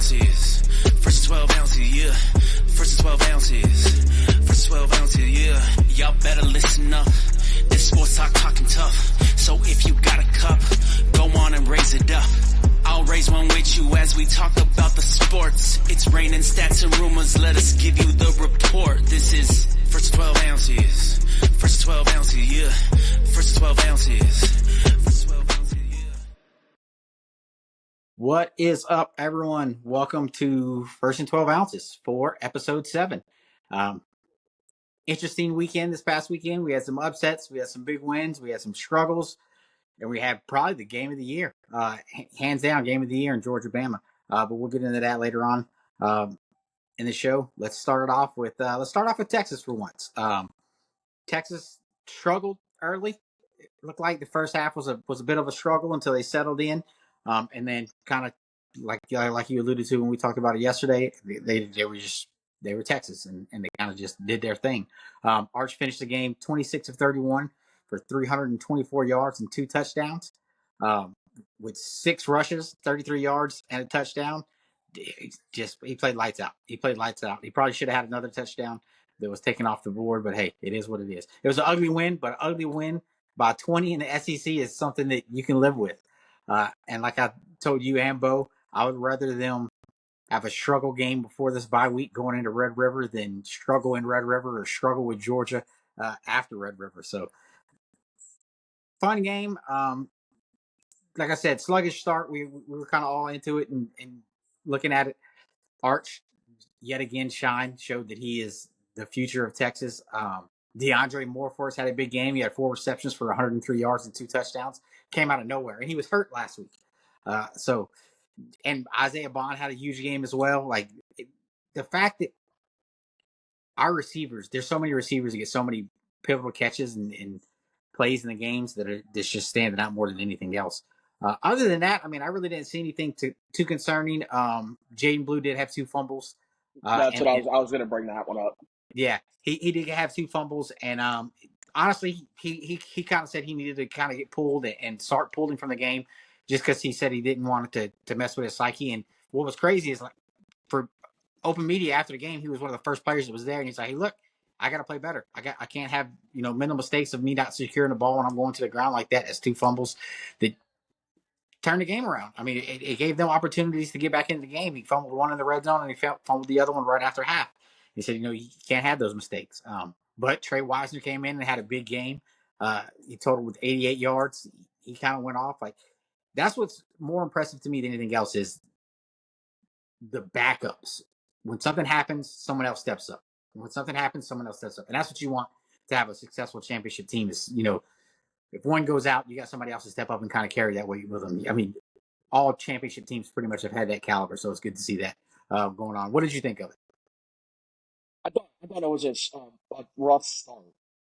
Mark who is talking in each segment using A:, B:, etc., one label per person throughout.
A: ounces. First 12 ounces, yeah. First 12 ounces. First 12 ounces, yeah. Y'all better listen up. This sports talking tough. So if you got a cup, go on and raise it up. I'll raise one with you as we talk about the sports. It's raining stats and rumors. Let us give you the report. This is First 12 ounces. First 12 ounces, yeah. First 12 ounces. First 12 ounces, yeah.
B: What is up, everyone? Welcome to First and 12 Ounces for episode 7. Interesting weekend this past weekend. We had some upsets, we had some big wins, we had some struggles, and we had probably the game of the year. Hands down, game of the year in Georgia-Bama. But we'll get into that later on in the show. Let's start off with Texas for once. Texas struggled early. It looked like the first half was a bit of a struggle until they settled in, and then kind of like you alluded to when we talked about it yesterday, they were Texas and they kind of just did their thing. Arch finished the game 26 of 31 for 324 yards and 2 touchdowns, with 6 rushes, 33 yards and a touchdown. He played lights out. He probably should have had another touchdown that was taken off the board, but hey, it is what it is. It was an ugly win, but an ugly win by 20 in the SEC is something that you can live with. And like I told you and Bo, I would rather them have a struggle game before this bye week going into Red River than struggle in Red River or struggle with Georgia after Red River. So, fun game. Like I said, sluggish start. We were kind of all into it and looking at it. Arch, yet again, showed that he is the future of Texas. DeAndre Moore had a big game. He had 4 receptions for 103 yards and 2 touchdowns. Came out of nowhere, and he was hurt last week. And Isaiah Bond had a huge game as well. The fact that our receivers, there's so many receivers that get so many pivotal catches and plays in the games that are just standing out more than anything else. Other than that, I mean, I really didn't see anything too concerning. Jaden Blue did have 2 fumbles.
C: That's what I was going to bring that one up.
B: Yeah, he did have 2 fumbles, and honestly, he kind of said he needed to kind of get pulled and start pulling from the game, just because he said he didn't want it to mess with his psyche. And what was crazy is, like, for open media after the game, he was one of the first players that was there, and he's like, "Hey, look, I got to play better. I can't have mental mistakes of me not securing the ball when I'm going to the ground like that." As 2 fumbles that turned the game around. I mean, it gave them opportunities to get back into the game. He fumbled one in the red zone, and he fumbled the other one right after half. He said, you can't have those mistakes. But Trey Wisner came in and had a big game. He totaled with 88 yards. He kind of went off. That's what's more impressive to me than anything else is the backups. When something happens, someone else steps up. When something happens, someone else steps up. And that's what you want to have a successful championship team is, if one goes out, you got somebody else to step up and kind of carry that weight with them. I mean, all championship teams pretty much have had that caliber, so it's good to see that going on. What did you think of it?
C: I thought it was a rough start.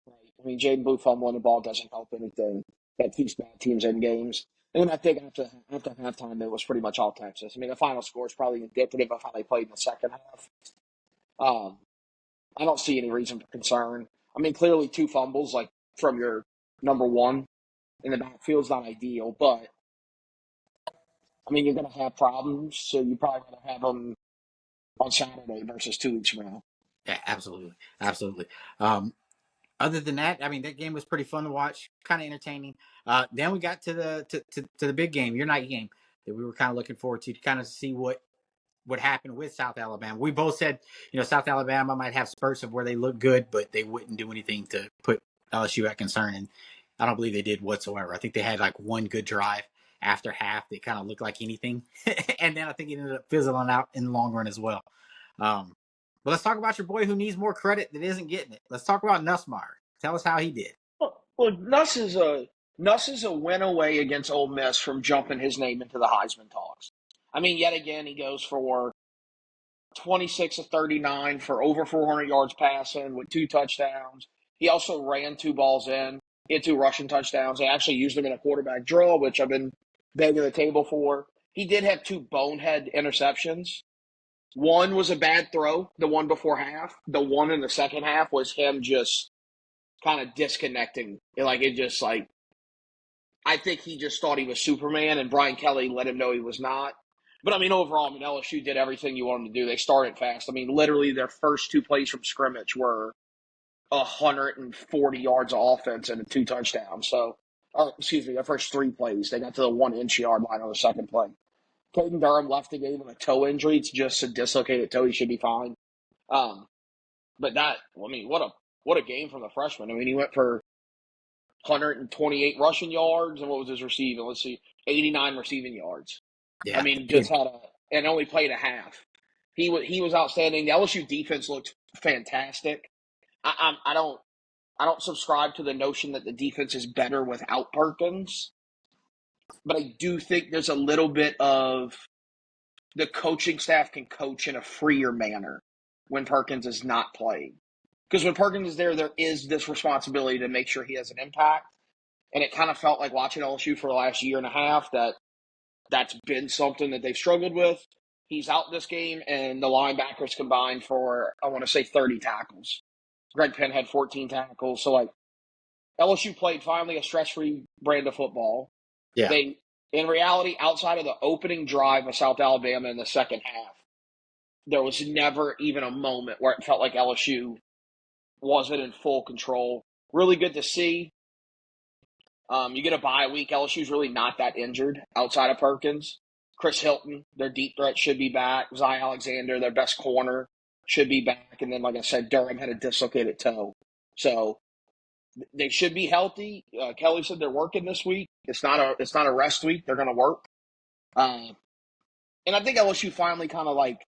C: Right? I mean, Jaden Blue fumbling the ball doesn't help anything. That keeps bad teams in games. And then I think after halftime, it was pretty much all Texas. I mean, the final score is probably indicative of how they played in the second half. I don't see any reason for concern. I mean, clearly 2 fumbles, like, from your number one in the backfield's not ideal, but I mean, you're going to have problems, so you probably going to have them on Saturday versus 2 weeks from now.
B: Yeah, absolutely. Other than that, I mean, that game was pretty fun to watch, kind of entertaining. Then we got to the big game, your night game, that we were kind of looking forward to kind of see what happened with South Alabama. We both said, South Alabama might have spurts of where they look good, but they wouldn't do anything to put LSU at concern, and I don't believe they did whatsoever. I think they had like one good drive after half that kind of looked like anything, and then I think it ended up fizzling out in the long run as well. But let's talk about your boy who needs more credit that isn't getting it. Let's talk about Nussmeier. Tell us how he did.
C: Well, Nuss is a win away against Ole Miss from jumping his name into the Heisman talks. I mean, yet again, he goes for 26 of 39 for over 400 yards passing with 2 touchdowns. He also ran 2 balls in. He had 2 rushing touchdowns. They actually used him in a quarterback draw, which I've been begging the table for. He did have 2 bonehead interceptions. One was a bad throw, the one before half. The one in the second half was him just kind of disconnecting. I think he just thought he was Superman, and Brian Kelly let him know he was not. But I mean, overall, I mean, LSU did everything you wanted them to do. They started fast. I mean, literally their first two plays from scrimmage were 140 yards of offense and 2 touchdowns. So, or excuse me, their first 3 plays, they got to the 1-inch yard line on the second play. Caden Durham left the game with a toe injury. It's just a dislocated toe. He should be fine. But that, I mean, what a game from the freshman. I mean, he went for 128 rushing yards, and what was his receiving? Let's see, 89 receiving yards.
B: Yeah.
C: I mean, just had and only played a half. He was outstanding. The LSU defense looked fantastic. I don't subscribe to the notion that the defense is better without Perkins, but I do think there's a little bit of the coaching staff can coach in a freer manner when Perkins is not playing. Because when Perkins is there is this responsibility to make sure he has an impact. And it kind of felt like watching LSU for the last year and a half that's been something that they've struggled with. He's out this game, and the linebackers combined for, I want to say, 30 tackles. Greg Penn had 14 tackles. So, like, LSU played finally a stress-free brand of football.
B: Yeah.
C: They, in reality, outside of the opening drive of South Alabama in the second half, there was never even a moment where it felt like LSU wasn't in full control. Really good to see. You get a bye week. LSU's really not that injured outside of Perkins. Chris Hilton, their deep threat, should be back. Zy Alexander, their best corner, should be back. And then, like I said, Durham had a dislocated toe. So they should be healthy. Kelly said they're working this week. It's not a rest week. They're going to work. And I think LSU finally kind of like,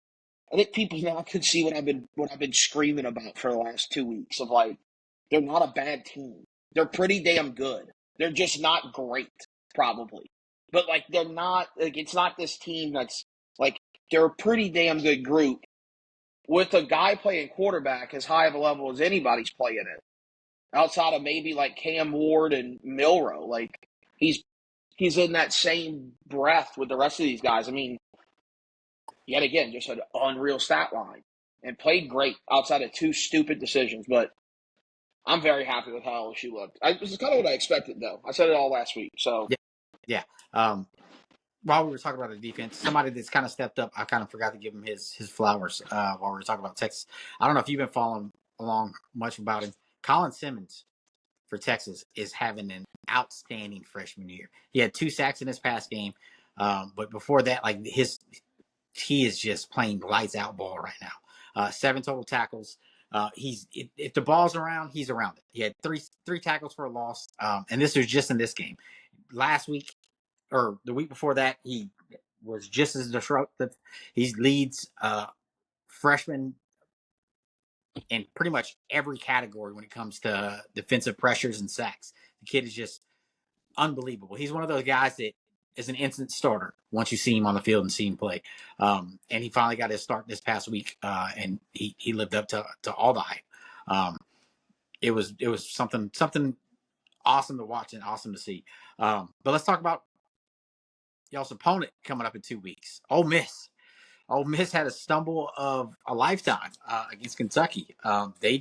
C: I think people now can see what I've been screaming about for the last 2 weeks of like, they're not a bad team. They're pretty damn good. They're just not great, probably. But like they're not like it's not this team that's like they're a pretty damn good group with a guy playing quarterback as high of a level as anybody's playing it. Outside of maybe like Cam Ward and Milrow. Like he's in that same breath with the rest of these guys. I mean, yet again, just an unreal stat line and played great outside of 2 stupid decisions. But I'm very happy with how LSU looked. This is kind of what I expected, though. I said it all last week. So
B: Yeah. While we were talking about the defense, somebody that's kind of stepped up, I kind of forgot to give him his flowers while we were talking about Texas. I don't know if you've been following along much about him. Colin Simmons for Texas is having an outstanding freshman year. He had 2 sacks in his past game, but before that, like he is just playing lights out ball right now. 7 total tackles. If the ball's around, he's around it. He had three tackles for a loss, and this was just in this game. Last week or the week before that, he was just as disruptive. He leads freshmen in pretty much every category when it comes to defensive pressures and sacks. The kid is just unbelievable. He's one of those guys that is an instant starter once you see him on the field and see him play. And he finally got his start this past week, and he lived up to all the hype. It was something awesome to watch and awesome to see. But let's talk about y'all's opponent coming up in 2 weeks. Ole Miss. Ole Miss had a stumble of a lifetime against Kentucky. It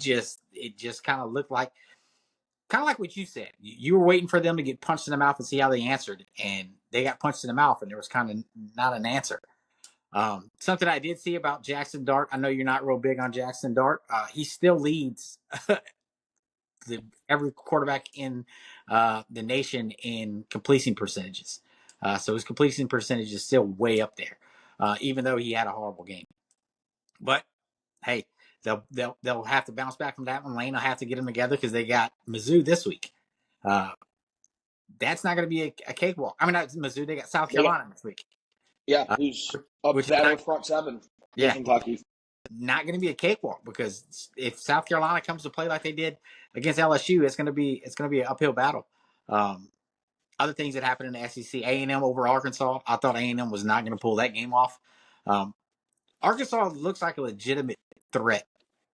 B: just kind of looked like what you said. You were waiting for them to get punched in the mouth and see how they answered, and they got punched in the mouth, and there was kind of not an answer. Something I did see about Jackson Dart. I know you're not real big on Jackson Dart. He still leads every quarterback in the nation in completion percentages. So his completion percentage is still way up there, even though he had a horrible game. But hey, they'll have to bounce back from that one. Lane will have to get them together because they got Mizzou this week. That's not going to be a cakewalk. I mean, not Mizzou. They got South Carolina this week.
C: Yeah, who's a better front seven than Kentucky.
B: Not going to be a cakewalk because if South Carolina comes to play like they did against LSU, it's going to be an uphill battle. Other things that happened in the SEC, A&M over Arkansas. I thought A&M was not going to pull that game off. Arkansas looks like a legitimate threat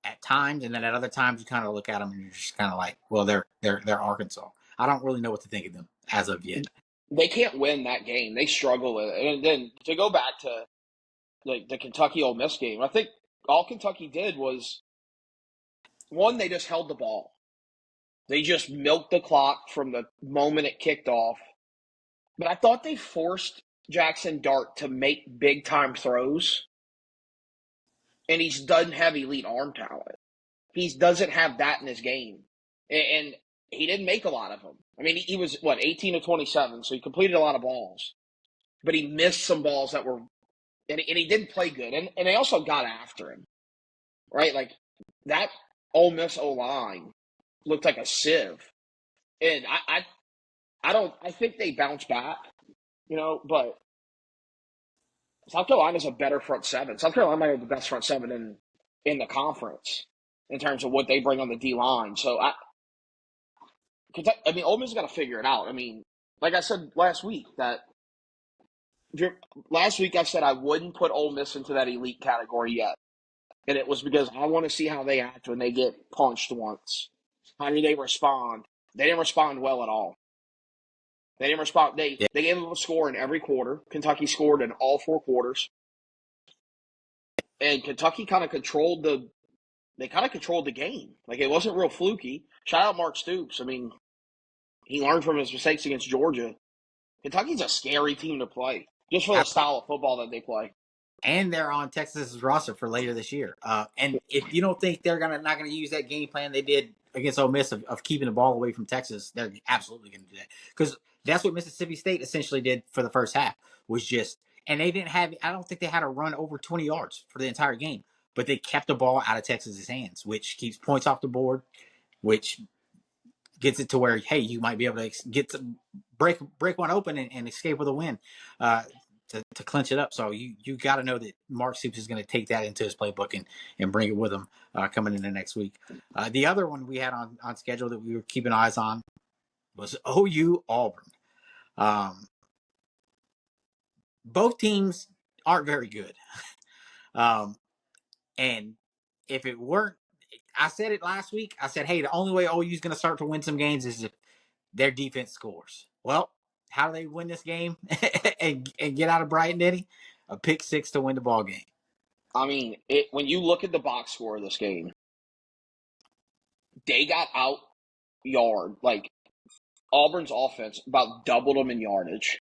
B: at times, and then at other times you kind of look at them and you're just kind of like, well, they're Arkansas. I don't really know what to think of them as of yet.
C: They can't win that game. They struggle with it. And then to go back to like the Kentucky Ole Miss game, I think all Kentucky did was, one, they just held the ball. They just milked the clock from the moment it kicked off. But I thought they forced Jackson Dart to make big time throws, and he doesn't have elite arm talent. He doesn't have that in his game, and he didn't make a lot of them. I mean, he was 18 to 27, so he completed a lot of balls, but he missed some balls that were, and he didn't play good, and they also got after him, right? Like that Ole Miss O line looked like a sieve, and I think they bounce back, but South Carolina's a better front seven. South Carolina might have the best front seven in the conference in terms of what they bring on the D line. So Ole Miss got to figure it out. I mean, like I said last week, I said I wouldn't put Ole Miss into that elite category yet, and it was because I want to see how they act when they get punched once. How do they respond? They didn't respond well at all. They didn't respond. They gave them a score in every quarter. Kentucky scored in all 4 quarters, and Kentucky kind of controlled the game. Like, it wasn't real fluky. Shout out Mark Stoops. I mean, he learned from his mistakes against Georgia. Kentucky's a scary team to play, just for the style of football that they play.
B: And they're on Texas's roster for later this year. And if you don't think they're not going to use that game plan they did against Ole Miss of keeping the ball away from Texas, they're absolutely going to do that. Because that's what Mississippi State essentially did for the first half, was just – and they didn't have – I don't think they had a run over 20 yards for the entire game. But they kept the ball out of Texas's hands, which keeps points off the board, which gets it to where, hey, you might be able to get to break one open and escape with a win. To clinch it up. So you got to know that Mark Stoops is going to take that into his playbook and bring it with him coming into next week. The other one we had on schedule that we were keeping eyes on was OU Auburn. Both teams aren't very good. And if it weren't, I said it last week, I said, hey, the only way OU is going to start to win some games is if their defense scores. Well, how do they win this game and get out of Bryant-Denny? A pick 6 to win the ball game.
C: I mean, when you look at the box score of this game, they got out yard. Like, Auburn's offense about doubled them in yardage.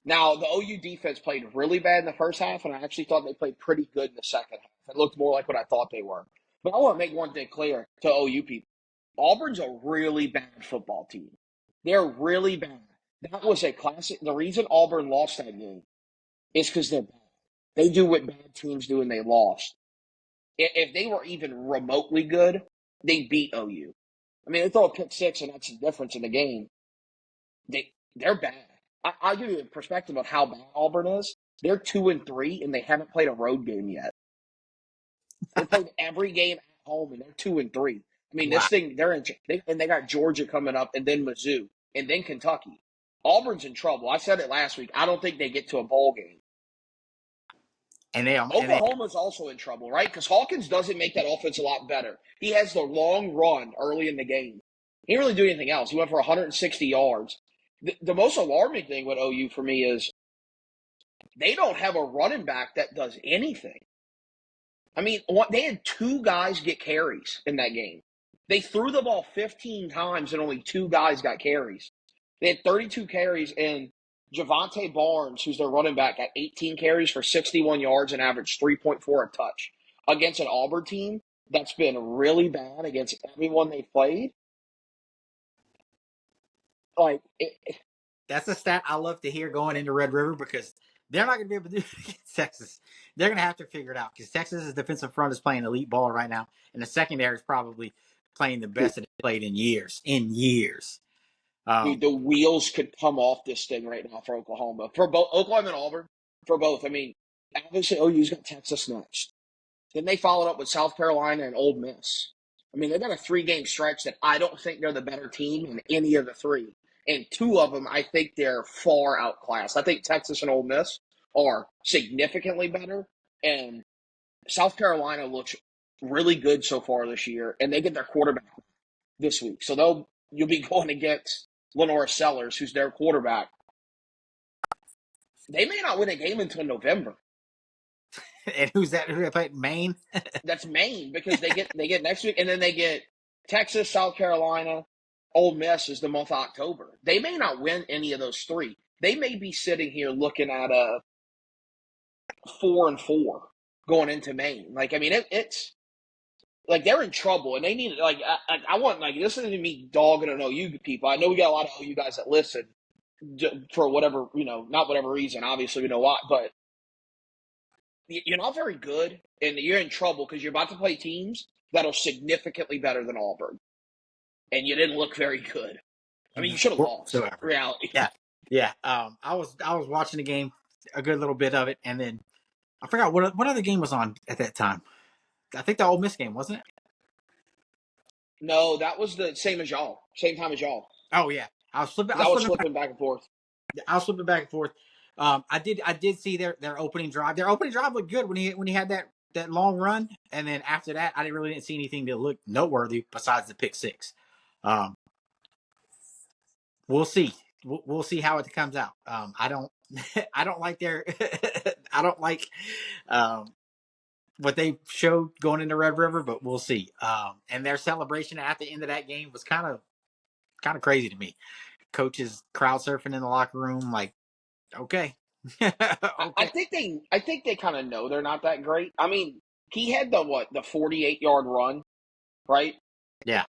C: Now, the OU defense played really bad in the first half, and I actually thought they played pretty good in the second half. It looked more like what I thought they were. But I want to make one thing clear to OU people. Auburn's a really bad football team. They're really bad. That was a classic. The reason Auburn lost that game is because they're bad. They do what bad teams do, and they lost. If they were even remotely good, they beat OU. I mean, they throw a pick 6, and that's the difference in the game. They're bad. I'll give you a perspective of how bad Auburn is. They're 2-3, and they haven't played a road game yet. They played every game at home, and they're 2-3. I mean, this thing, they got Georgia coming up, and then Mizzou, and then Kentucky. Auburn's in trouble. I said it last week. I don't think they get to a bowl game.
B: And
C: Oklahoma's also in trouble, right? Because Hawkins doesn't make that offense a lot better. He has the long run early in the game. He didn't really do anything else. He went for 160 yards. The most alarming thing with OU for me is they don't have a running back that does anything. I mean, they had 2 guys get carries in that game. They threw the ball 15 times and only 2 guys got carries. They had 32 carries, and Javante Barnes, who's their running back, got 18 carries for 61 yards and averaged 3.4 a touch against an Auburn team that's been really bad against everyone they've played.
B: That's a stat I love to hear going into Red River, because they're not going to be able to do it against Texas. They're going to have to figure it out, because Texas's defensive front is playing elite ball right now, and the secondary is probably playing the best that they've played in years.
C: Dude, the wheels could come off this thing right now for Oklahoma. For both Oklahoma and Auburn, for both. I mean, obviously OU's got Texas next. Then they followed up with South Carolina and Ole Miss. I mean, they've got a 3-game stretch that I don't think they're the better team in any of the 3. And 2 of them, I think they're far outclassed. I think Texas and Ole Miss are significantly better. And South Carolina looks really good so far this year. And they get their quarterback this week. So you'll be going against Lenora Sellers, who's their quarterback. They may not win a game until November.
B: And who's that? Who they play? Maine?
C: That's Maine, because they get next week, and then they get Texas, South Carolina, Ole Miss is the month of October. They may not win any of those 3. they may be sitting here looking at a 4-4 going into Maine. Like, I mean, it's like they're in trouble, and they need like I want like this isn't me dogging on OU people. I know we got a lot of OU guys that listen for whatever not whatever reason. Obviously, we know why, but you're not very good, and you're in trouble because you're about to play teams that are significantly better than Auburn, and you didn't look very good. I mean, you should have lost.
B: Whatsoever.
C: Reality.
B: Yeah. I was watching the game, a good little bit of it, and then I forgot what other game was on at that time. I think the Ole Miss game, wasn't it?
C: No, that was the same as y'all. Same time as y'all.
B: Oh yeah, I was flipping.
C: I was flipping back and forth.
B: I was flipping back and forth. I did see their opening drive. Their opening drive looked good when he had that long run, and then after that, I didn't see anything that looked noteworthy besides the pick six. We'll see. We'll see how it comes out. I don't I don't like their I don't like what they showed going into Red River, but we'll see. And their celebration at the end of that game was kind of crazy to me. Coaches crowd surfing in the locker room, like, okay.
C: Okay.
B: Okay.
C: I think they kind of know they're not that great. I mean, he had the 48-yard run, right?
B: Yeah.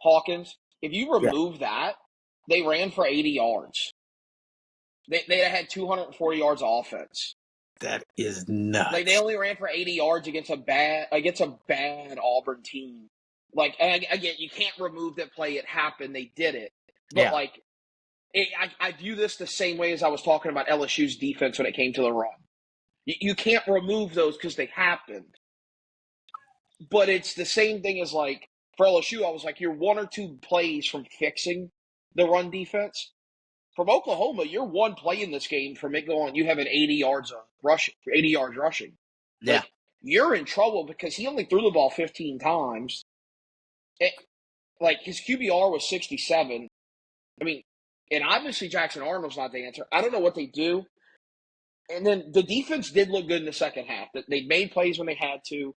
C: Hawkins. If you remove that, they ran for 80 yards. They had 240 yards of offense.
B: That is nuts.
C: Like they only ran for 80 yards against a bad Auburn team. Like, and again, you can't remove that play. It happened. They did it. But like, I view this the same way as I was talking about LSU's defense when it came to the run. You can't remove those because they happened. But it's the same thing as like for LSU. I was like, you're one or two plays from fixing the run defense. From Oklahoma, you're one play in this game from it going. You have an 80 yards rushing.
B: Yeah.
C: Like, you're in trouble because he only threw the ball 15 times. Like his QBR was 67. I mean, and obviously Jackson Arnold's not the answer. I don't know what they do. And then the defense did look good in the second half. They made plays when they had to.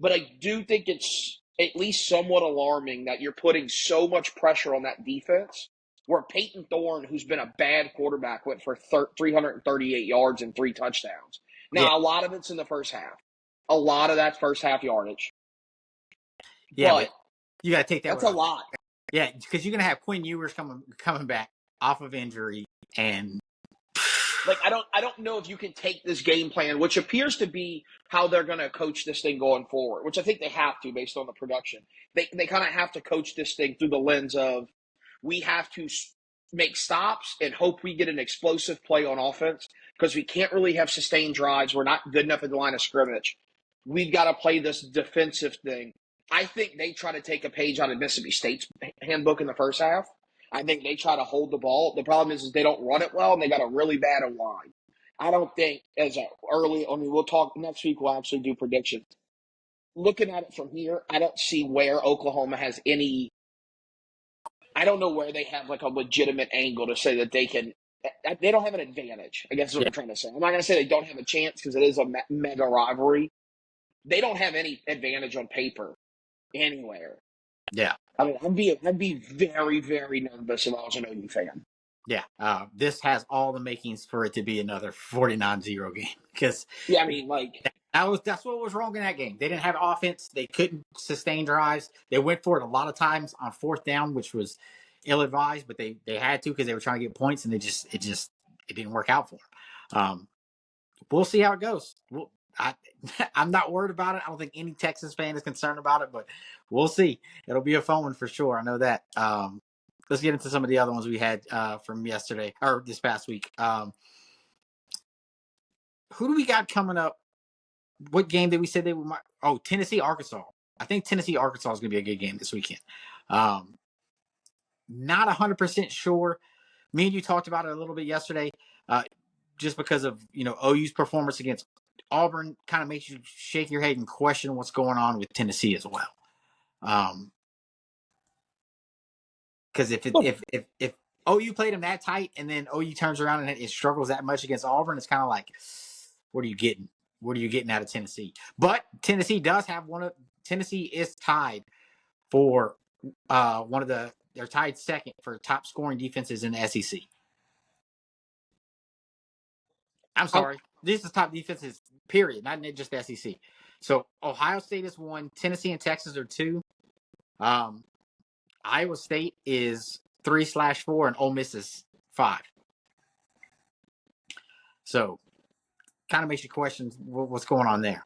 C: But I do think it's at least somewhat alarming that you're putting so much pressure on that defense where Peyton Thorne, who's been a bad quarterback, went for 338 yards and 3 touchdowns. Now, a lot of it's in the first half. A lot of that first half yardage.
B: Yeah, but you got to take that.
C: That's a lot.
B: Yeah, because you're going to have Quinn Ewers coming back off of injury, and
C: like I don't know if you can take this game plan, which appears to be how they're going to coach this thing going forward, which I think they have to based on the production. They kind of have to coach this thing through the lens of we have to make stops and hope we get an explosive play on offense because we can't really have sustained drives. We're not good enough at the line of scrimmage. We've got to play this defensive thing. I think they try to take a page out of Mississippi State's handbook in the first half. I think they try to hold the ball. The problem is they don't run it well, and they got a really bad line. I don't think we'll talk next week. We'll actually do predictions. Looking at it from here, I don't see where Oklahoma has any. I don't know where they have like a legitimate angle to say that they can. They don't have an advantage. I guess is what I'm trying to say. I'm not going to say they don't have a chance because it is a mega rivalry. They don't have any advantage on paper anywhere.
B: Yeah.
C: I mean, I'd be very, very nervous if I was an OU fan.
B: Yeah. This has all the makings for it to be another 49-0 game because
C: I mean, like
B: that's what was wrong in that game. They didn't have offense. They couldn't sustain drives. They went for it a lot of times on fourth down, which was ill-advised, but they had to because they were trying to get points, and it didn't work out for them. We'll see how it goes. I'm not worried about it. I don't think any Texas fan is concerned about it, but we'll see. It'll be a fun one for sure. I know that. Let's get into some of the other ones we had from yesterday or this past week. Who do we got coming up? What game did we say they might? Oh, Tennessee, Arkansas. I think Tennessee, Arkansas is going to be a good game this weekend. Not 100% sure. Me and you talked about it a little bit yesterday. Just because of OU's performance against Auburn kind of makes you shake your head and question what's going on with Tennessee as well. Because if OU played them that tight and then OU turns around and it struggles that much against Auburn, it's kind of like, what are you getting? What are you getting out of Tennessee? But Tennessee does have Tennessee is tied for they're tied second for top scoring defenses in the SEC. I'm sorry. These are top defenses, period, not just the SEC. So Ohio State is 1, Tennessee and Texas are 2. Iowa State is 3/4, and Ole Miss is 5. So kind of makes you question what's going on there.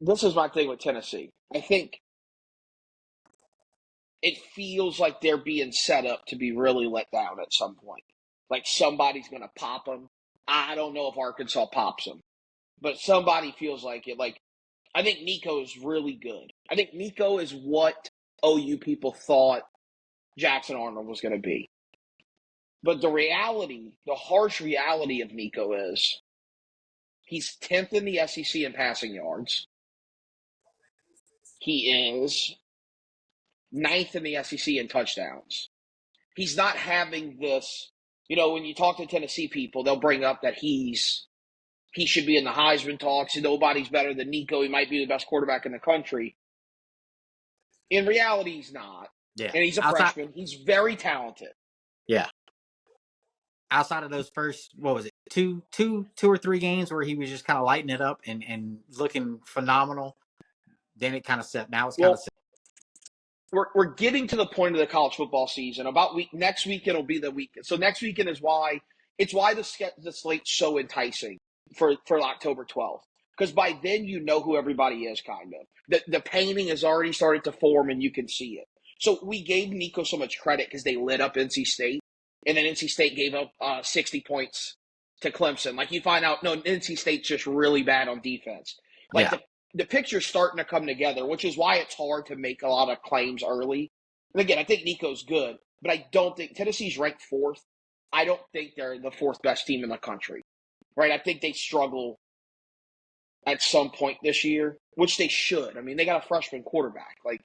C: This is my thing with Tennessee. I think it feels like they're being set up to be really let down at some point. Like somebody's going to pop them. I don't know if Arkansas pops them, but somebody feels like it. Like, I think Nico is really good. I think Nico is what OU people thought Jackson Arnold was going to be. But the reality, the harsh reality of Nico is he's 10th in the SEC in passing yards. He is 9th in the SEC in touchdowns. He's not having this, when you talk to Tennessee people, they'll bring up that he should be in the Heisman talks and nobody's better than Nico. He might be the best quarterback in the country. In reality, he's not.
B: Yeah.
C: And he's a freshman. He's very talented.
B: Yeah. Outside of those first, what was it, two or three games where he was just kind of lighting it up and looking phenomenal, then it kind of set. Now it's kind of set.
C: We're getting to the point of the college football season. Next weekend will be the weekend. So next weekend is why the slate's so enticing for October 12th. Because by then you know who everybody is, kind of. The painting has already started to form and you can see it. So we gave Nico so much credit because they lit up NC State. And then NC State gave up 60 points to Clemson. Like, you find out, no, NC State's just really bad on defense. Like, the picture's starting to come together, which is why it's hard to make a lot of claims early. And again, I think Nico's good, but I don't think Tennessee's ranked 4th. I don't think they're the 4th best team in the country, right? I think they struggle at some point this year, which they should. I mean, they got a freshman quarterback, like,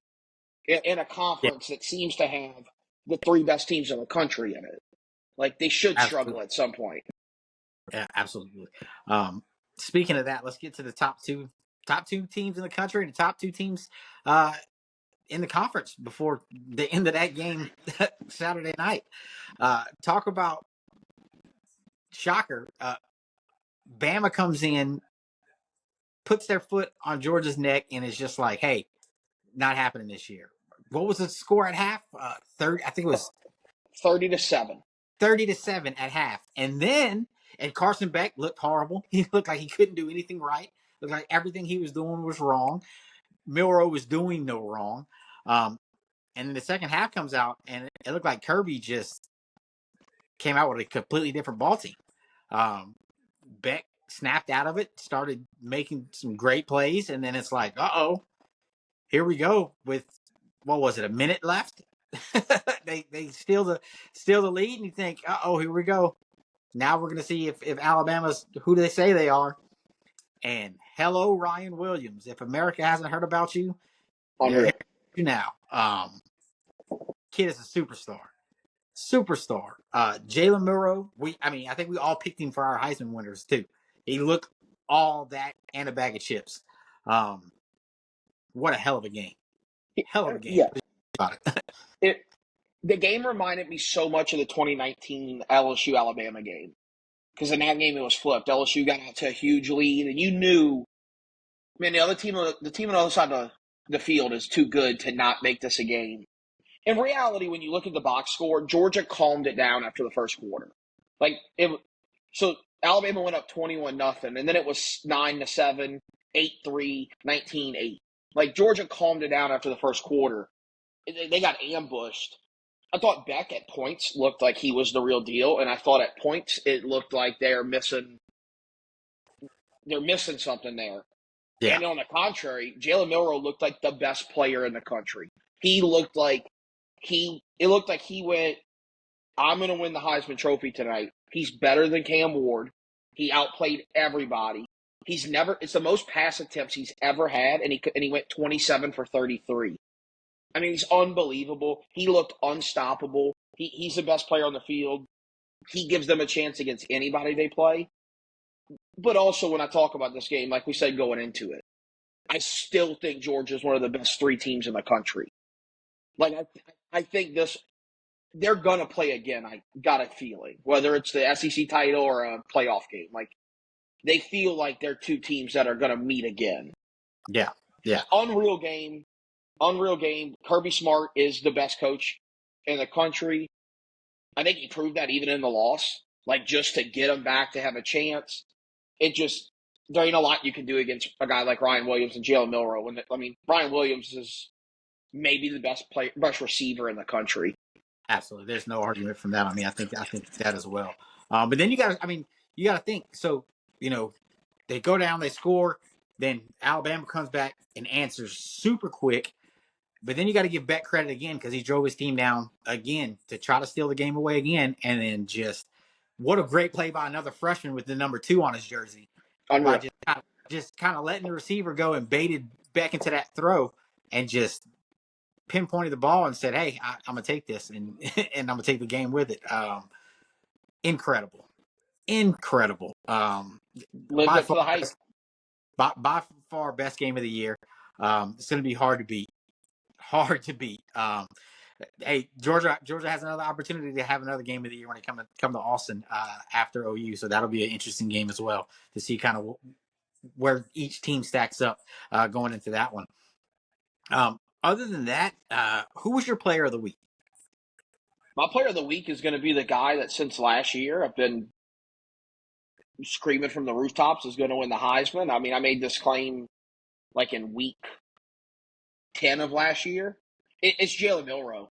C: in a conference that seems to have the 3 best teams in the country in it. Like, they should struggle at some point.
B: Yeah, absolutely. Speaking of that, let's get to the top two teams in the country and the top 2 teams in the conference before the end of that game Saturday night. Talk about shocker. Bama comes in, puts their foot on Georgia's neck, and is just like, hey, not happening this year. What was the score at half? 30, I think it was
C: 30-7.
B: 30-7 at half. And Carson Beck looked horrible. He looked like he couldn't do anything right. Looked like everything he was doing was wrong. Milroe was doing no wrong. And then the second half comes out, and it looked like Kirby just came out with a completely different ball team. Beck snapped out of it, started making some great plays, and then it's like, here we go with, what was it, a minute left? they steal the lead, and you think, here we go. Now we're going to see if Alabama's who do they say they are. And hello, Ryan Williams. If America hasn't heard about you, they're here you now. Kid is a superstar. Jalen Milroe, I think we all picked him for our Heisman winners too. He looked all that and a bag of chips. What a hell of a game.
C: Yeah. About it. The game reminded me so much of the 2019 LSU-Alabama game. Because in that game, it was flipped. LSU got out to a huge lead, and you knew, man, the team on the other side of the field is too good to not make this a game. In reality, when you look at the box score, Georgia calmed it down after the first quarter. So Alabama went up 21-0, and then it was 9-7, 8-3, 19-8. Like, Georgia calmed it down after the first quarter. They got ambushed. I thought Beck at points looked like he was the real deal, and I thought at points it looked like they're missing something there. Yeah. And on the contrary, Jalen Milroe looked like the best player in the country. It looked like he went, I'm going to win the Heisman Trophy tonight. He's better than Cam Ward. He outplayed everybody. It's the most pass attempts he's ever had, and he went 27 for 33. I mean, he's unbelievable. He looked unstoppable. He's the best player on the field. He gives them a chance against anybody they play. But also, when I talk about this game, like we said going into it, I still think Georgia is one of the best 3 teams in the country. Like, I think they're going to play again. I got a feeling, whether it's the SEC title or a playoff game. Like, they feel like they're two teams that are going to meet again.
B: Yeah. Yeah.
C: Unreal game. Unreal game. Kirby Smart is the best coach in the country. I think he proved that even in the loss. Like, just to get him back to have a chance. There ain't a lot you can do against a guy like Ryan Williams and Jalen Milroe. Ryan Williams is maybe the best receiver in the country.
B: Absolutely. There's no argument from that. I mean, I think that as well. But then you got to think. So, they go down, they score, then Alabama comes back and answers super quick. But then you got to give Beck credit again because he drove his team down again to try to steal the game away again. And then what a great play by another freshman with the number 2 on his jersey.
C: Unreal.
B: By just kind of letting the receiver go and baited Beck into that throw and just pinpointed the ball and said, "Hey, I'm gonna take this and and I'm gonna take the game with it." Incredible.
C: Lived up to the hype.
B: By far best game of the year. It's gonna be hard to beat. Hey, Georgia has another opportunity to have another game of the year when they come to Austin after OU, so that'll be an interesting game as well to see kind of where each team stacks up going into that one. Other than that, who was your player of the week?
C: My player of the week is going to be the guy that since last year I've been screaming from the rooftops is going to win the Heisman. I mean, I made this claim like in week 10 of last year. It's Jalen Milroe.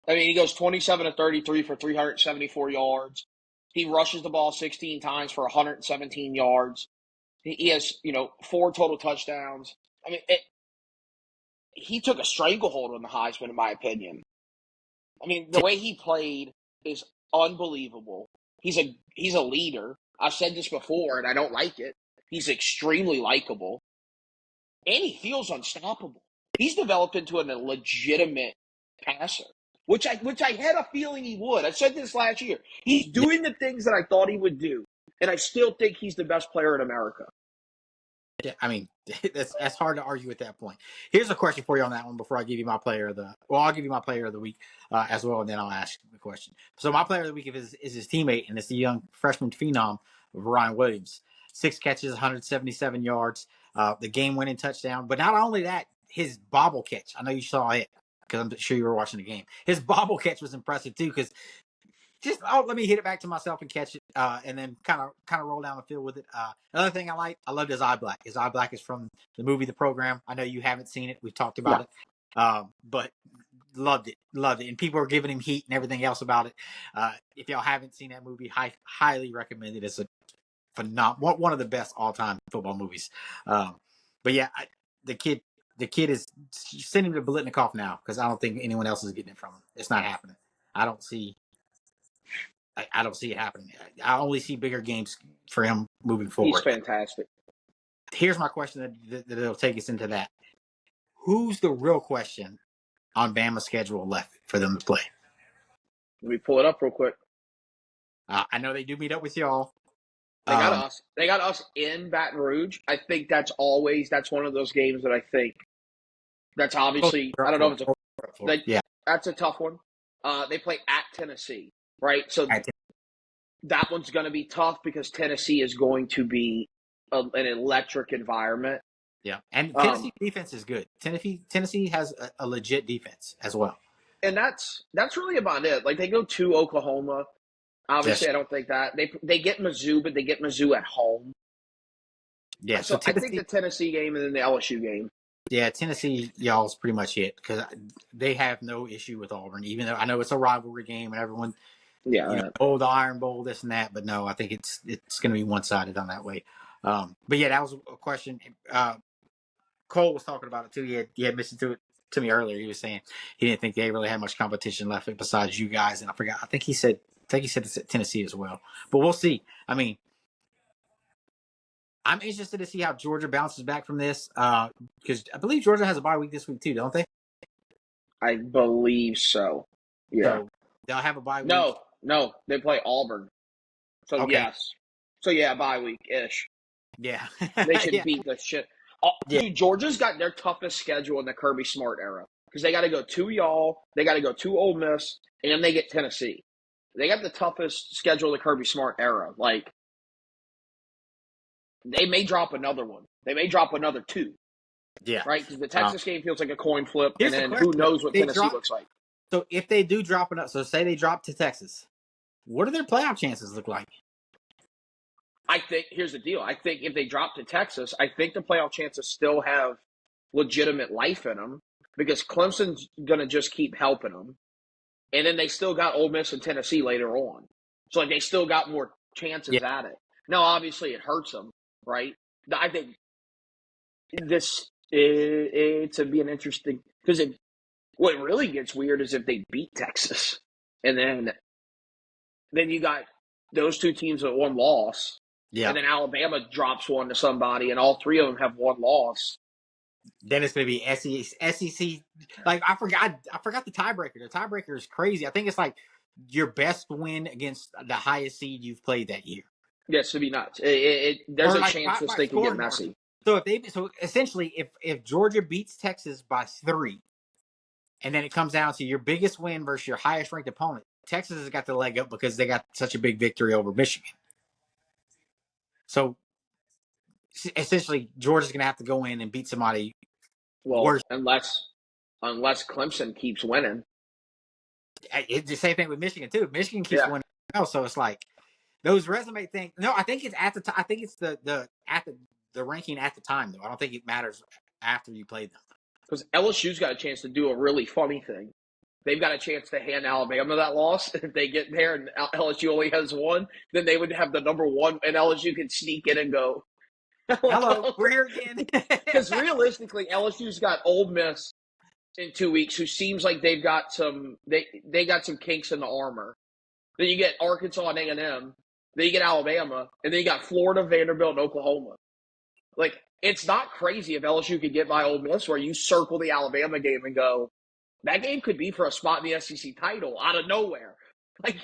C: I mean, he goes 27 of 33 for 374 yards. He rushes the ball 16 times for 117 yards. He has, 4 total touchdowns. I mean, he took a stranglehold on the Heisman, in my opinion. I mean, the way he played is unbelievable. He's a leader. I've said this before, and I don't like it. He's extremely likable, and he feels unstoppable. He's developed into a legitimate passer, which I had a feeling he would. I said this last year. He's doing the things that I thought he would do, and I still think he's the best player in America.
B: Yeah, I mean, that's hard to argue at that point. Here's a question for you on that one before I give you my player of the – well, I'll give you my player of the week as well, and then I'll ask the question. So my player of the week is his teammate, and it's the young freshman phenom of Ryan Williams. 6 catches, 177 yards, the game-winning touchdown. But not only that, his bobble catch. I know you saw it because I'm sure you were watching the game. His bobble catch was impressive too because – let me hit it back to myself and catch it, and then kind of roll down the field with it. Another thing I loved his eye black. His eye black is from the movie The Program. I know you haven't seen it. We've talked about it, but loved it. And people are giving him heat and everything else about it. If y'all haven't seen that movie, highly recommend it. It's a phenomenal, one of the best all-time football movies. But yeah, the kid is send him to Biletnikoff now because I don't think anyone else is getting it from him. It's not happening. I don't see it happening. I only see bigger games for him moving forward.
C: He's fantastic.
B: Here's my question that'll take us into that. Who's the real question on Bama's schedule left for them to play?
C: Let me pull it up real quick.
B: I know they do meet up with y'all.
C: They got us. They got us in Baton Rouge. I think that's one of those games that I think that's obviously, I don't know if it's that's a tough one. They play at Tennessee. Right, so that one's going to be tough because Tennessee is going to be an electric environment.
B: Yeah, and Tennessee defense is good. Tennessee has a legit defense as well.
C: And that's really about it. Like, they go to Oklahoma. Obviously, I don't think that. They get Mizzou, but they get Mizzou at home.
B: Yeah,
C: so I think the Tennessee game and then the LSU game.
B: Yeah, Tennessee, y'all's pretty much it because they have no issue with Auburn, even though I know it's a rivalry game and everyone – the Iron Bowl, this and that, but no, I think it's going to be one-sided on that way. But yeah, that was a question. Cole was talking about it too. He had mentioned to me earlier. He was saying he didn't think they really had much competition left besides you guys, and I forgot. I think he said it's at Tennessee as well. But we'll see. I mean, I'm interested to see how Georgia bounces back from this because I believe Georgia has a bye week this week too, don't they?
C: I believe so. Yeah.
B: So they'll have a bye week.
C: No, they play Auburn. So, okay. Yes. So, yeah, bye week-ish.
B: Yeah.
C: They should beat the shit. Dude, Georgia's got their toughest schedule in the Kirby Smart era. because they got to go to y'all, they got to go to Ole Miss, and they get Tennessee. They got the toughest schedule of the Kirby Smart era. Like, they may drop another one. They may drop another two.
B: Yeah.
C: Right? Because the Texas game feels like a coin flip, and
B: Here's the
C: then
B: question,
C: who knows what Tennessee looks like.
B: So if they do drop it up, so say they drop to Texas, what do their playoff chances look like?
C: I think, here's the deal. I think if they drop to Texas, I think the playoff chances still have legitimate life in them because Clemson's going to just keep helping them. And then they still got Ole Miss and Tennessee later on. So, like, they still got more chances at it. Now, obviously, it hurts them, right? I think this to be an interesting – because what really gets weird is if they beat Texas. And then you got those two teams with one loss. Yeah. And then Alabama drops one to somebody, and all three of them have one loss.
B: Then it's going to be SEC. Like, I forgot the tiebreaker. The tiebreaker is crazy. I think it's like your best win against the highest seed you've played that year.
C: Yes, to be nuts. There's a chance this thing can get messy.
B: So essentially, if Georgia beats Texas by 3, and then it comes down to your biggest win versus your highest ranked opponent, Texas has got the leg up because they got such a big victory over Michigan. So essentially, Georgia's going to have to go in and beat somebody.
C: Well, worse. unless Clemson keeps winning.
B: It's the same thing with Michigan too. Michigan keeps winning, so it's like those resume things. No, I think it's at the time. I think it's the ranking at the time though. I don't think it matters after you play them.
C: Because LSU's got a chance to do a really funny thing. They've got a chance to hand Alabama that loss. If they get there and LSU only has one, then they would have the number 1, and LSU can sneak in and go,
B: hello, we're here again.
C: Because realistically, LSU's got Ole Miss in 2 weeks, who seems like they've got some they got some kinks in the armor. Then you get Arkansas and A&M. Then you get Alabama, and then you got Florida, Vanderbilt, and Oklahoma. Like, it's not crazy if LSU could get by Ole Miss, where you circle the Alabama game and go, that game could be for a spot in the SEC title out of nowhere. Like,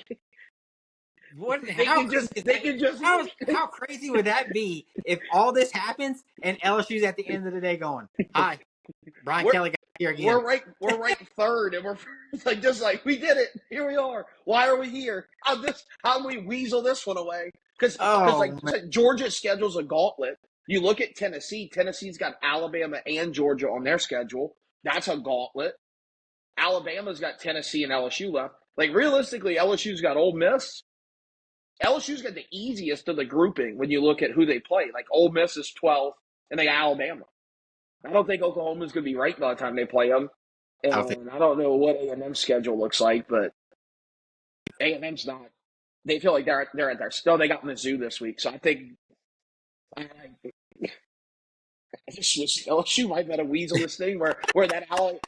B: how crazy would that be if all this happens and LSU's at the end of the day going, "Hi, Brian Kelly got here again."
C: We're ranked 3rd, and we're like we did it. Here we are. Why are we here? How do we weasel this one away? Because Georgia schedules a gauntlet. You look at Tennessee. Tennessee's got Alabama and Georgia on their schedule. That's a gauntlet. Alabama's got Tennessee and LSU left. Like, realistically, LSU's got Ole Miss. LSU's got the easiest of the grouping when you look at who they play. Like, Ole Miss is 12th, and they got Alabama. I don't think Oklahoma's going to be ranked by the time they play them. And I don't know what A&M's schedule looks like, but A&M's not. They feel like they're at their – no, they got Mizzou this week. So I think LSU might have a weasel this thing where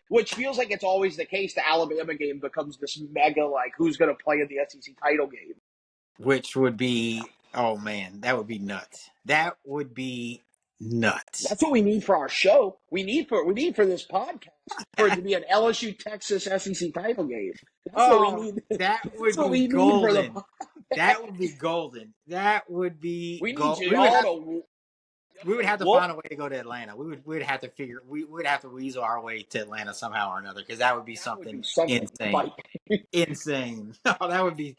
C: which feels like it's always the case. The Alabama game becomes this mega, like, who's going to play in the SEC title game.
B: Which would be, oh man, that would be nuts. That would be nuts.
C: That's what we need for our show. We need for this podcast for it to be an LSU Texas SEC title game. That's what we need.
B: That would be golden. That would be golden. That would be.
C: We need you all to.
B: We would have to find a way to go to Atlanta. We would have to weasel our way to Atlanta somehow or another, because that would be something insane. Insane. Oh, that would be.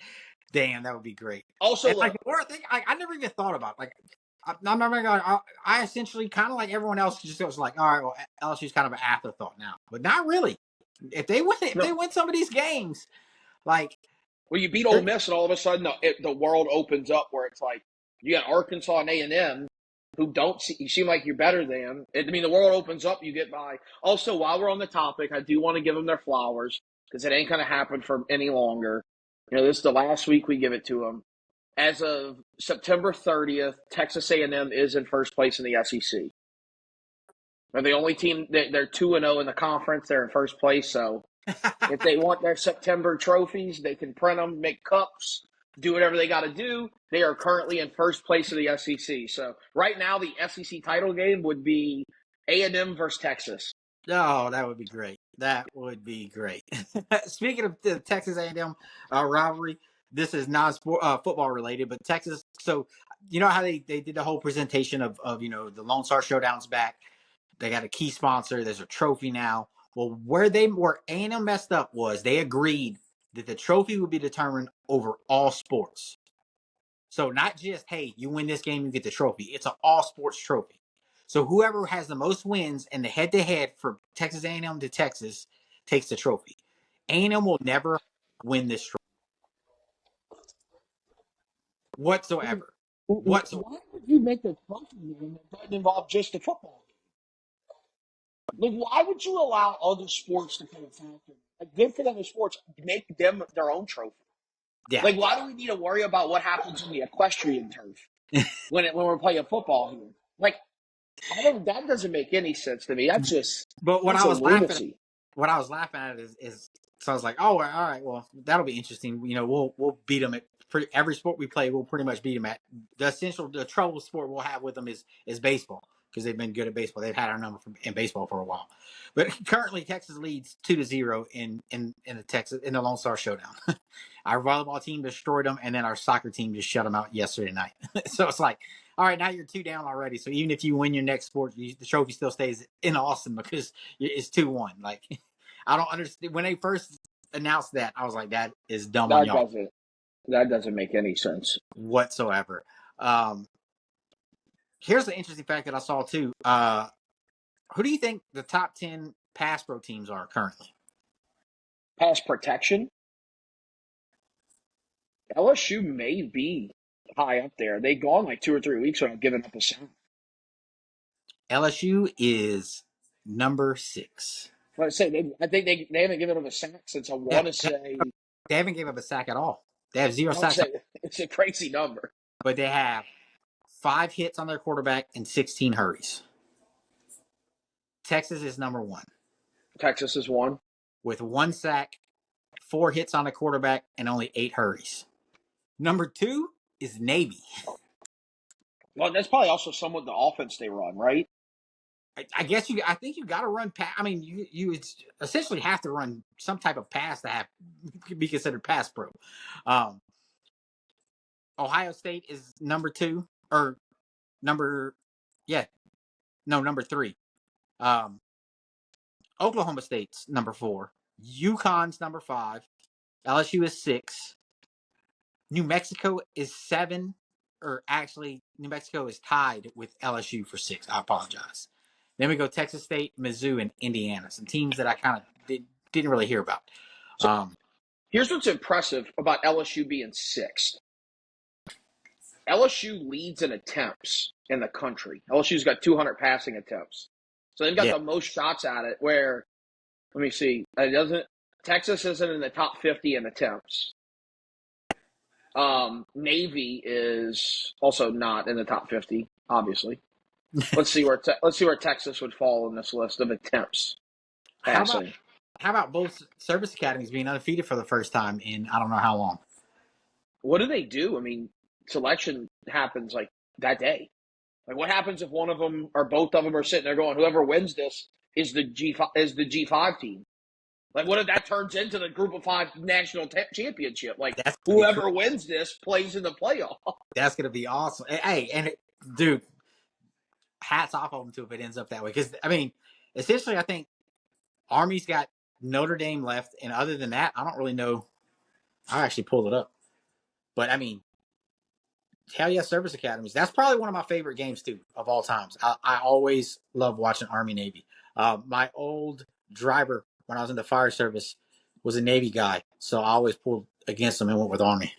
B: Damn, that would be great.
C: Also,
B: like, I never even thought about, like, I'm not going. I essentially kind of like everyone else just was like, all right, well, LSU's kind of an afterthought now, but not really. If they win some of these games, like,
C: well, you beat Ole Miss, and all of a sudden the world opens up where it's like you got Arkansas and A&M who you seem like you're better than. I mean, the world opens up, you get by. Also, while we're on the topic, I do want to give them their flowers, because it ain't going to happen for any longer. You know, this is the last week we give it to them. As of September 30th, Texas A&M is in first place in the SEC. They're the only team. They're 2-0 in the conference. They're in first place. So if they want their September trophies, they can print them, make cups, do whatever they got to do. They are currently in first place of the SEC. So right now, the SEC title game would be A&M versus Texas.
B: Oh, that would be great. That would be great. Speaking of the Texas A&M rivalry, this is non-football related, but Texas. So you know how they did the whole presentation of the Lone Star Showdown's back. They got a key sponsor. There's a trophy now. Well, where A&M messed up was they agreed that the trophy would be determined over all sports. So not just, hey, you win this game, you get the trophy. It's an all sports trophy. So whoever has the most wins in the head-to-head for Texas A&M to Texas takes the trophy. A&M will never win this trophy whatsoever. Whatsoever.
C: Why would you make the trophy game that doesn't involve just the football game? Like, why would you allow other sports to play a factor? Like, good for them in sports. Make them their own trophy.
B: Yeah.
C: Like, why do we need to worry about what happens in the equestrian turf when we're playing football here? Like, that doesn't make any sense to me.
B: But
C: That's a lunacy.
B: what I was laughing at is so I was like, oh, all right, well, that'll be interesting. You know, we'll beat them at every sport we play. We'll pretty much beat them at the trouble sport we'll have with them is baseball because they've been good at baseball. They've had our number in baseball for a while. But currently, Texas leads 2-0 in the Lone Star Showdown. Our volleyball team destroyed them, and then our soccer team just shut them out yesterday night. So it's like, all right, now you're 2 down already. So even if you win your next sport, the trophy still stays in Austin because it's 2-1. Like, I don't understand. When they first announced that, I was like, that is dumb on y'all
C: That doesn't make any sense
B: whatsoever. Here's the interesting fact that I saw too. Who do you think the top 10 pass pro teams are currently?
C: Pass protection. LSU may be high up there. They've gone like 2 or 3 weeks without giving up a sack.
B: LSU is number 6.
C: I think they haven't given up a sack since I want to say
B: they haven't given up a sack at all. They have 0 sacks.
C: It's a crazy number.
B: But they have 5 hits on their quarterback and 16 hurries. Texas is number 1.
C: Texas is 1.
B: With 1 sack, 4 hits on the quarterback, and only 8 hurries. Number 2 is Navy.
C: Well, that's probably also somewhat the offense they run, right?
B: I think you got to run pass. I mean, you essentially have to run some type of pass to be considered pass pro. Ohio State is number 2 or number 3. Oklahoma State's number 4. UConn's number 5. LSU is 6. New Mexico is 7. Or actually, New Mexico is tied with LSU for 6. I apologize. Then we go Texas State, Mizzou, and Indiana. Some teams that I kind of didn't really hear about.
C: Here's what's impressive about LSU being 6th. LSU leads in attempts in the country. LSU's got 200 passing attempts. So they've got the most shots at it where, let me see, Texas isn't in the top 50 in attempts. Navy is also not in the top 50, obviously. Let's see where Texas would fall in this list of attempts passing.
B: How about both service academies being undefeated for the first time in I don't know how long?
C: What do they do? I mean, selection happens like that day. Like, what happens if one of them or both of them are sitting there going, whoever wins this is the G5 team? Like, what if that turns into the Group of 5 national championship? Like, whoever wins this plays in the playoff.
B: That's gonna be awesome. Hey, dude, hats off on them too if it ends up that way. Because I mean, essentially, I think Army's got Notre Dame left, and other than that, I don't really know. I actually pulled it up, but I mean, hell yeah, service academies. That's probably one of my favorite games too of all times. I always love watching Army Navy. My old driver when I was in the fire service was a Navy guy, so I always pulled against him and went with Army.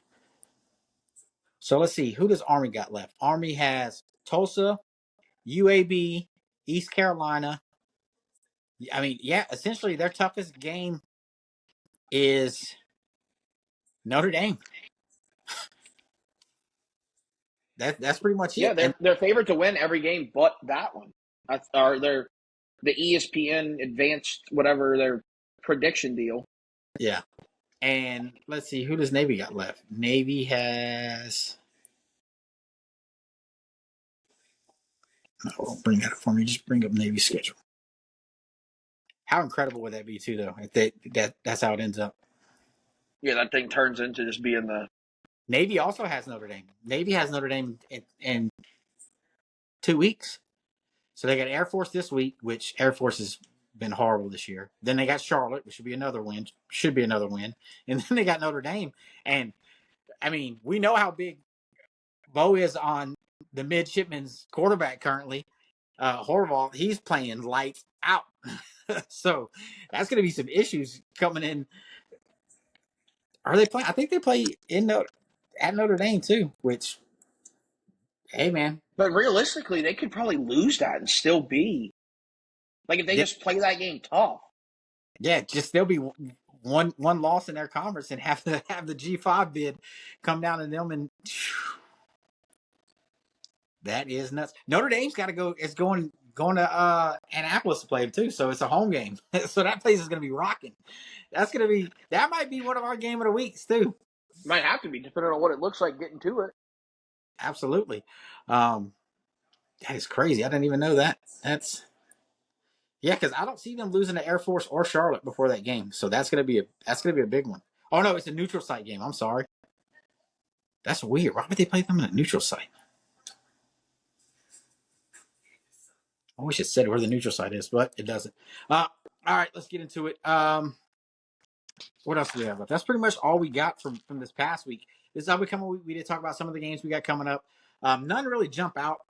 B: So let's see, who does Army got left? Army has Tulsa, UAB, East Carolina. I mean, yeah, essentially their toughest game is Notre Dame. That's pretty much it.
C: Yeah, they're favored to win every game but that one. Or the ESPN advanced whatever their prediction deal.
B: Yeah. And let's see, who does Navy got left? Navy has. Oh, bring that up for me. Just bring up Navy's schedule. How incredible would that be, too, though? If that's how it ends up.
C: Yeah, that thing turns into just being the.
B: Navy also has Notre Dame. Navy has Notre Dame in 2 weeks. So they got Air Force this week, which Air Force is been horrible this year. Then they got Charlotte, which should be another win. And then they got Notre Dame. And, I mean, we know how big Bo is on the midshipman's quarterback currently. Horvath, he's playing lights out. So that's going to be some issues coming in. Are they playing? I think they play at Notre Dame too, which, hey, man.
C: But realistically, they could probably lose that and still be. Like, if they just play that game tough.
B: Yeah, just they'll be one loss in their conference and have the G5 bid come down to them, and that is nuts. Notre Dame's got to go. It's going to Annapolis to play them too, so it's a home game. So that place is going to be rocking. That might be one of our game of the weeks too.
C: Might have to be, depending on what it looks like getting to it.
B: Absolutely. That is crazy. I didn't even know that. Yeah, because I don't see them losing to Air Force or Charlotte before that game. So that's gonna be a big one. Oh no, it's a neutral site game. I'm sorry. That's weird. Why would they play them in a neutral site? I wish it said where the neutral site is, but it doesn't. All right, let's get into it. What else do we have left? That's pretty much all we got from this past week. This upcoming week, we did talk about some of the games we got coming up. None really jump out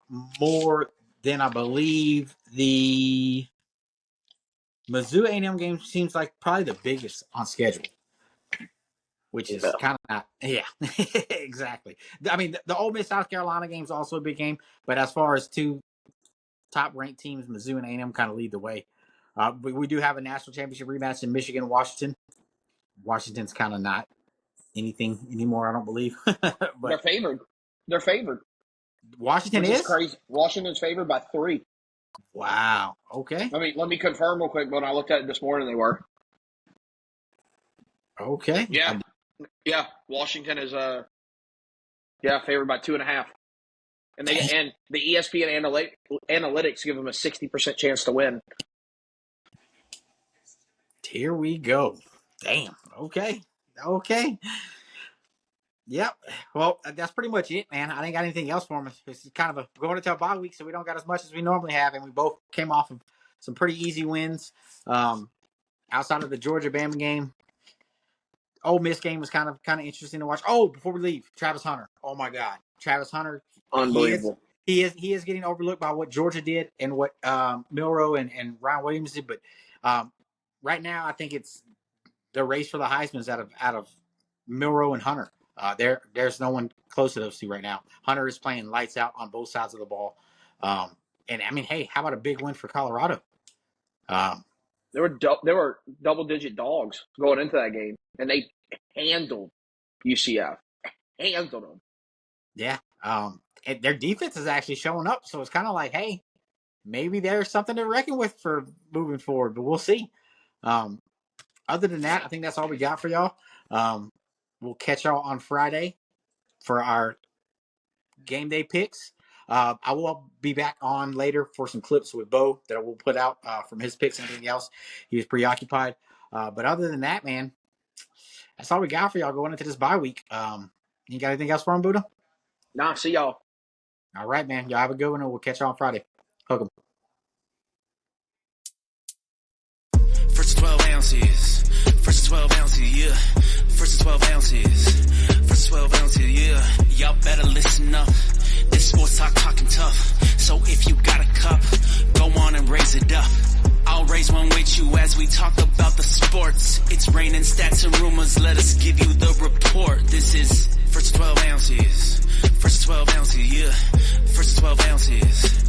B: more than, I believe, the Mizzou A&M game seems like probably the biggest on schedule, which is kind of not. Yeah, exactly. I mean, the Ole Miss South Carolina game is also a big game, but as far as two top-ranked teams, Mizzou and A&M kind of lead the way. We do have a national championship rematch in Michigan and Washington. Washington's kind of not anything anymore, I don't believe. But
C: They're favored.
B: Washington is
C: crazy. Washington's favored by 3.
B: Wow. Okay.
C: Let me confirm real quick. But when I looked at it this morning, they were.
B: Okay.
C: Yeah. Yeah. Washington is favored by 2.5. And the ESPN analytics give them a 60% chance to win.
B: Here we go. Damn. Okay. Yep. Well, that's pretty much it, man. I ain't got anything else for us. It's kind of going into a bye week, so we don't got as much as we normally have, and we both came off of some pretty easy wins. Outside of the Georgia-Bama game, Ole Miss game was kind of interesting to watch. Oh, before we leave, Travis Hunter. Oh my God, Travis Hunter,
C: unbelievable.
B: He is getting overlooked by what Georgia did and what Milroe and Ryan Williams did, but right now I think it's the race for the Heisman's out of Milroe and Hunter. There's no one close to those two right now. Hunter is playing lights out on both sides of the ball. And I mean, hey, how about a big win for Colorado?
C: There were double-digit dogs going into that game, and they handled UCF. Handled them.
B: Yeah. And their defense is actually showing up, so it's kind of like, hey, maybe there's something to reckon with for moving forward, but we'll see. Other than that, I think that's all we got for y'all. We'll catch y'all on Friday for our game day picks. I will be back on later for some clips with Bo that I will put out from his picks and anything else. He was preoccupied. But other than that, man, that's all we got for y'all going into this bye week. You got anything else for him, Buddha?
C: Nah, see y'all.
B: All right, man. Y'all have a good one, and we'll catch y'all on Friday. Hook 'em.
A: First 12 ounces. First 12 ounces, yeah. First 12 ounces. First 12 ounces, yeah. Y'all better listen up. This sports talking tough. So if you got a cup, go on and raise it up. I'll raise one with you as we talk about the sports. It's raining stats and rumors. Let us give you the report. This is First 12 ounces. First 12 ounces, yeah. First 12 ounces.